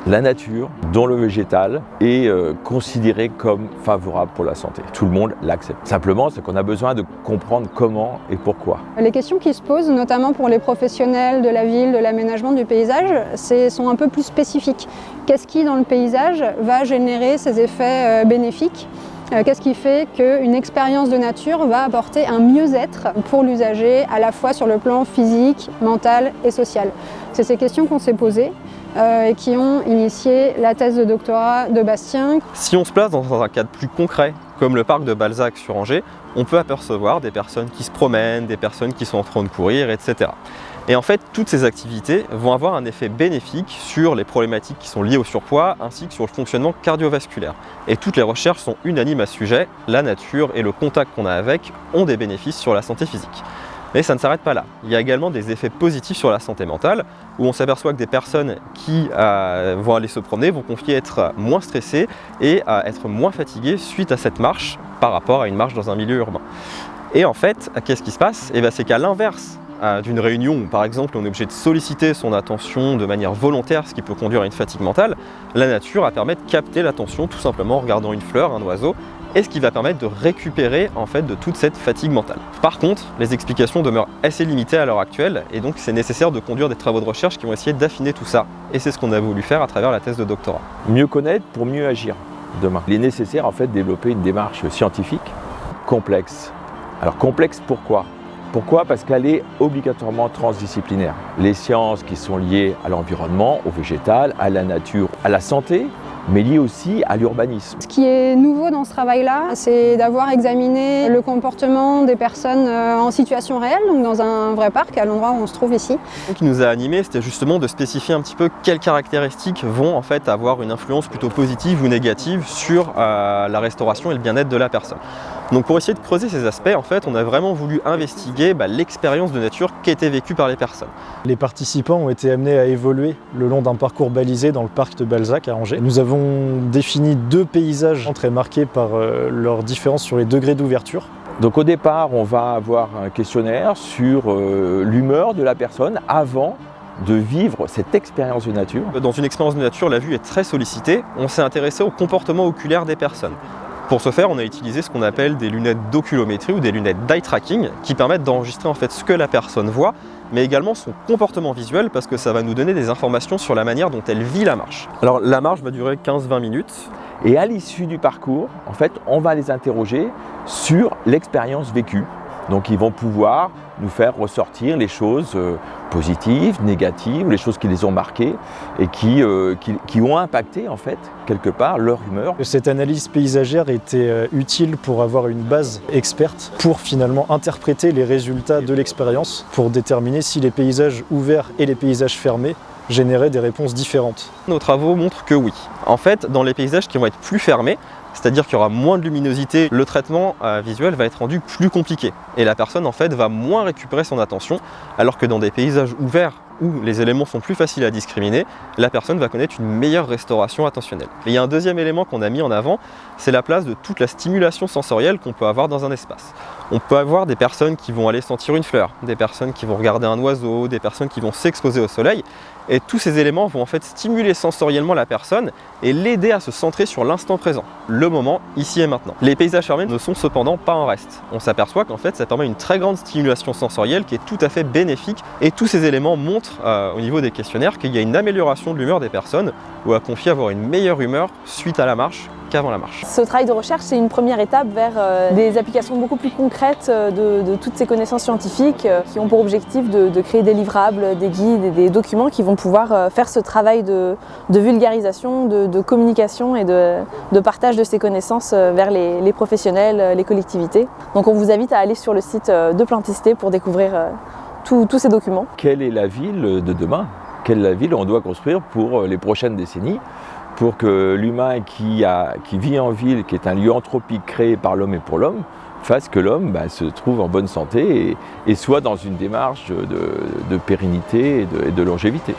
La nature, dont le végétal, est considérée comme favorable pour la santé. Tout le monde l'accepte. Simplement, c'est qu'on a besoin de comprendre comment et pourquoi. Les questions qui se posent, notamment pour les professionnels de la ville, de l'aménagement, du paysage, sont un peu plus spécifiques. Qu'est-ce qui, dans le paysage, va générer ces effets bénéfiques ? Qu'est-ce qui fait qu'une expérience de nature va apporter un mieux-être pour l'usager, à la fois sur le plan physique, mental et social? C'est ces questions qu'on s'est posées et qui ont initié la thèse de doctorat de Bastien. Si on se place dans un cadre plus concret, comme le parc de Balzac sur Angers, on peut apercevoir des personnes qui se promènent, des personnes qui sont en train de courir, etc. Et en fait, toutes ces activités vont avoir un effet bénéfique sur les problématiques qui sont liées au surpoids, ainsi que sur le fonctionnement cardiovasculaire. Et toutes les recherches sont unanimes à ce sujet, la nature et le contact qu'on a avec ont des bénéfices sur la santé physique. Mais ça ne s'arrête pas là. Il y a également des effets positifs sur la santé mentale, où on s'aperçoit que des personnes qui vont aller se promener vont confier à être moins stressées et à être moins fatiguées suite à cette marche par rapport à une marche dans un milieu urbain. Et en fait, qu'est-ce qui se passe ? C'est qu'à l'inverse d'une réunion où par exemple on est obligé de solliciter son attention de manière volontaire, ce qui peut conduire à une fatigue mentale, la nature permet de capter l'attention tout simplement en regardant une fleur, un oiseau, et ce qui va permettre de récupérer en fait de toute cette fatigue mentale. Par contre, les explications demeurent assez limitées à l'heure actuelle et donc c'est nécessaire de conduire des travaux de recherche qui vont essayer d'affiner tout ça. Et c'est ce qu'on a voulu faire à travers la thèse de doctorat. Mieux connaître pour mieux agir demain. Il est nécessaire en fait de développer une démarche scientifique complexe. Alors complexe pourquoi ? Pourquoi ? Parce qu'elle est obligatoirement transdisciplinaire. Les sciences qui sont liées à l'environnement, au végétal, à la nature, à la santé, mais liées aussi à l'urbanisme. Ce qui est nouveau dans ce travail-là, c'est d'avoir examiné le comportement des personnes en situation réelle, donc dans un vrai parc, à l'endroit où on se trouve ici. Ce qui nous a animés, c'était justement de spécifier un petit peu quelles caractéristiques vont en fait avoir une influence plutôt positive ou négative sur la restauration et le bien-être de la personne. Donc pour essayer de creuser ces aspects, en fait, on a vraiment voulu investiguer l'expérience de nature qui a été vécue par les personnes. Les participants ont été amenés à évoluer le long d'un parcours balisé dans le parc de Balzac à Angers. Nous avons défini 2 paysages très marqués par leur différence sur les degrés d'ouverture. Donc au départ, on va avoir un questionnaire sur l'humeur de la personne avant de vivre cette expérience de nature. Dans une expérience de nature, la vue est très sollicitée. On s'est intéressé au comportement oculaire des personnes. Pour ce faire, on a utilisé ce qu'on appelle des lunettes d'oculométrie ou des lunettes d'eye tracking qui permettent d'enregistrer en fait ce que la personne voit, mais également son comportement visuel parce que ça va nous donner des informations sur la manière dont elle vit la marche. Alors la marche va durer 15-20 minutes. Et à l'issue du parcours, en fait, on va les interroger sur l'expérience vécue. Donc ils vont pouvoir nous faire ressortir les choses positives, négatives, les choses qui les ont marquées et qui ont impacté en fait quelque part leur humeur. Cette analyse paysagère était utile pour avoir une base experte pour finalement interpréter les résultats de l'expérience pour déterminer si les paysages ouverts et les paysages fermés généraient des réponses différentes. Nos travaux montrent que oui. En fait, dans les paysages qui vont être plus fermés, c'est-à-dire qu'il y aura moins de luminosité, le traitement visuel va être rendu plus compliqué. Et la personne en fait va moins récupérer son attention, alors que dans des paysages ouverts où les éléments sont plus faciles à discriminer, la personne va connaître une meilleure restauration attentionnelle. Et il y a un deuxième élément qu'on a mis en avant, c'est la place de toute la stimulation sensorielle qu'on peut avoir dans un espace. On peut avoir des personnes qui vont aller sentir une fleur, des personnes qui vont regarder un oiseau, des personnes qui vont s'exposer au soleil, et tous ces éléments vont en fait stimuler sensoriellement la personne et l'aider à se centrer sur l'instant présent, le moment, ici et maintenant. Les paysages fermés ne sont cependant pas en reste. On s'aperçoit qu'en fait ça permet une très grande stimulation sensorielle qui est tout à fait bénéfique, et tous ces éléments montrent au niveau des questionnaires qu'il y a une amélioration de l'humeur des personnes, ou à confier avoir une meilleure humeur suite à la marche qu'avant la marche. Ce travail de recherche, c'est une première étape vers des applications beaucoup plus concrètes de toutes ces connaissances scientifiques qui ont pour objectif de créer des livrables, des guides et des documents qui vont pouvoir faire ce travail de vulgarisation, de communication et de partage de ces connaissances vers les professionnels, les collectivités. Donc on vous invite à aller sur le site de Planticité pour découvrir tous ces documents. Quelle est la ville de demain ? Quelle est la ville on doit construire pour les prochaines décennies ? Pour que l'humain qui vit en ville, qui est un lieu anthropique créé par l'homme et pour l'homme, fasse que l'homme se trouve en bonne santé et soit dans une démarche de pérennité et de longévité.